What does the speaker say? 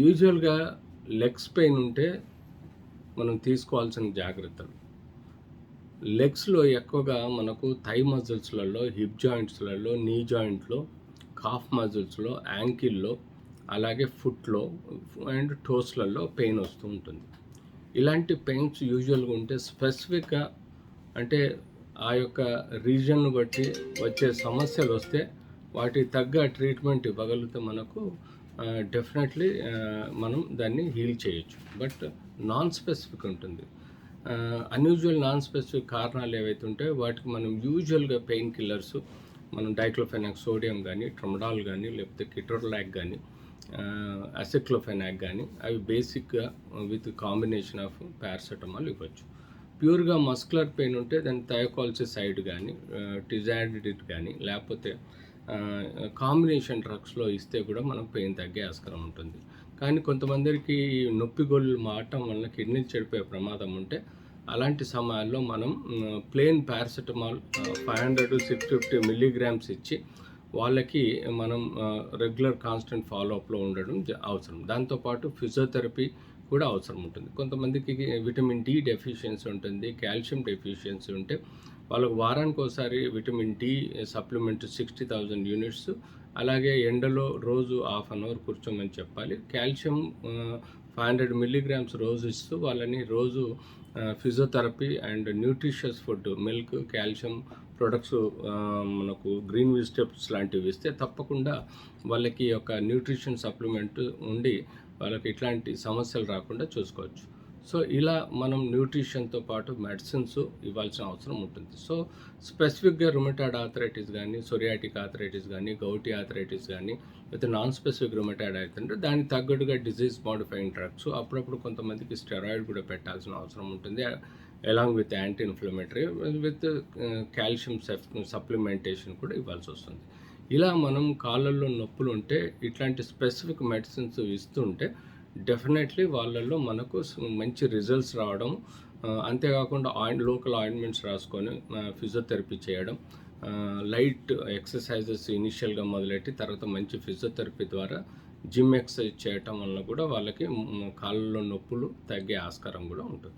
యూజువల్గా legs pain ఉంటే మనం తీసుకోవాల్సిన జాగ్రత్తలు. లెగ్స్‌లో ఎక్కువగా మనకు థై మజిల్స్‌లలో, హిప్ జాయింట్స్‌లలో, నీ జాయింట్‌లో, కాఫ్ మజిల్స్‌లో, యాంకిల్‌లో, అలాగే ఫుట్‌లో అండ్ టోస్‌లలో పెయిన్ వస్తూ ఉంటుంది. ఇలాంటి పెయిన్స్ యూజువల్‌గా ఉంటే స్పెసిఫిక్‌గా అంటే ఆ యొక్క రీజన్‌ను బట్టి వచ్చే సమస్యలు వస్తే వాటికి తగ్గ ట్రీట్మెంట్ ఇవ్వగలిగితే మనకు డెఫినెట్లీ మనం దాన్ని హీల్ చేయొచ్చు. బట్ నాన్ స్పెసిఫిక్ ఉంటుంది. అన్యూజువల్ నాన్ స్పెసిఫిక్ కారణాలు ఏవైతే ఉంటాయో వాటికి మనం యూజువల్గా పెయిన్ కిల్లర్స్ మనం డైక్లోఫెనాక్ సోడియం కానీ, ట్రమడాల్ కానీ, లేకపోతే కిటోర్లాక్ కానీ, అసిక్లోఫెనాక్ కానీ అవి బేసిక్గా విత్ కాంబినేషన్ ఆఫ్ పారాసెటమాల్ ఇవ్వచ్చు. ప్యూర్గా మస్కులర్ పెయిన్ ఉంటే దాన్ని థయోకాల్సిసైడ్ కానీ, టిజాడిడ్ కానీ, లేకపోతే కాంబినేషన్ డ్రగ్స్లో ఇస్తే కూడా మనం పెయిన్ తగ్గే ఆస్కారం ఉంటుంది. కానీ కొంతమందికి నొప్పి గోళీలు మారటం వలన కిడ్నీలు చెడిపోయే ప్రమాదం ఉంటే అలాంటి సమయాల్లో మనం ప్లెయిన్ పారాసెటమాల్ 500-650 మిల్లీగ్రామ్స్ ఇచ్చి వాళ్ళకి మనం రెగ్యులర్ కాన్స్టెంట్ ఫాలోఅప్లో ఉండడం అవసరం. దాంతోపాటు ఫిజియోథెరపీ కూడా అవసరం ఉంటుంది. కొంతమందికి విటమిన్ డి డెఫిషియన్సీ ఉంటుంది, కాల్షియం డెఫిషియన్సీ ఉంటే వాళ్ళకు వారానికి ఒకసారి విటమిన్ డి సప్లిమెంట్ 60,000 యూనిట్స్, అలాగే ఎండలో రోజు హాఫ్ అన్ అవర్ కూర్చోమని చెప్పాలి. కాల్షియం 500 మిల్లీగ్రామ్స్ రోజు ఇస్తూ వాళ్ళని రోజు physiotherapy and nutritious food, milk, calcium products, మనకు గ్రీన్ వెజిటేబుల్స్ లాంటివి ఇస్తే తప్పకుండా వాళ్ళకి ఒక న్యూట్రిషన్ సప్లిమెంట్ ఉండి వాళ్ళకి ఇట్లాంటి సమస్యలు రాకుండా చూసుకోవచ్చు. సో ఇలా మనం న్యూట్రిషన్తో పాటు మెడిసిన్స్ ఇవ్వాల్సిన అవసరం ఉంటుంది. సో స్పెసిఫిక్గా రుమటాయిడ్ ఆర్థరైటిస్ కానీ, సొరియాటిక్ ఆర్థరైటిస్ కానీ, గౌటీ ఆర్థరైటిస్ కానీ, లేకపోతే నాన్ స్పెసిఫిక్ రుమటాయిడ్ అయితే దానికి తగ్గట్టుగా డిజీజ్ మోడిఫైయింగ్ డ్రగ్స్, అప్పుడప్పుడు కొంతమందికి స్టెరాయిడ్ కూడా పెట్టాల్సిన అవసరం ఉంటుంది, along with anti inflammatory with calcium supplementation కూడా ఇవ్వాల్సి వస్తుంది. ఇలా మనం కాళ్ళల్లో నొప్పులు ఉంటే ఇట్లాంటి స్పెసిఫిక్ మెడిసిన్స్ ఇస్తుంటే డెఫినెట్లీ వాళ్ళల్లో మనకు మంచి రిజల్ట్స్ రావడం, అంతేకాకుండా లోకల్ ఆయింట్మెంట్స్ రాసుకొని ఫిజియోథెరపీ చేయడం, లైట్ ఎక్సర్సైజెస్ ఇనిషియల్గా మొదలెట్టి తర్వాత మంచి ఫిజియోథెరపీ ద్వారా జిమ్ ఎక్సర్సైజ్ చేయటం వల్ల కూడా వాళ్ళకి కాళ్ళలో నొప్పులు తగ్గే ఆస్కారం కూడా ఉంటుంది.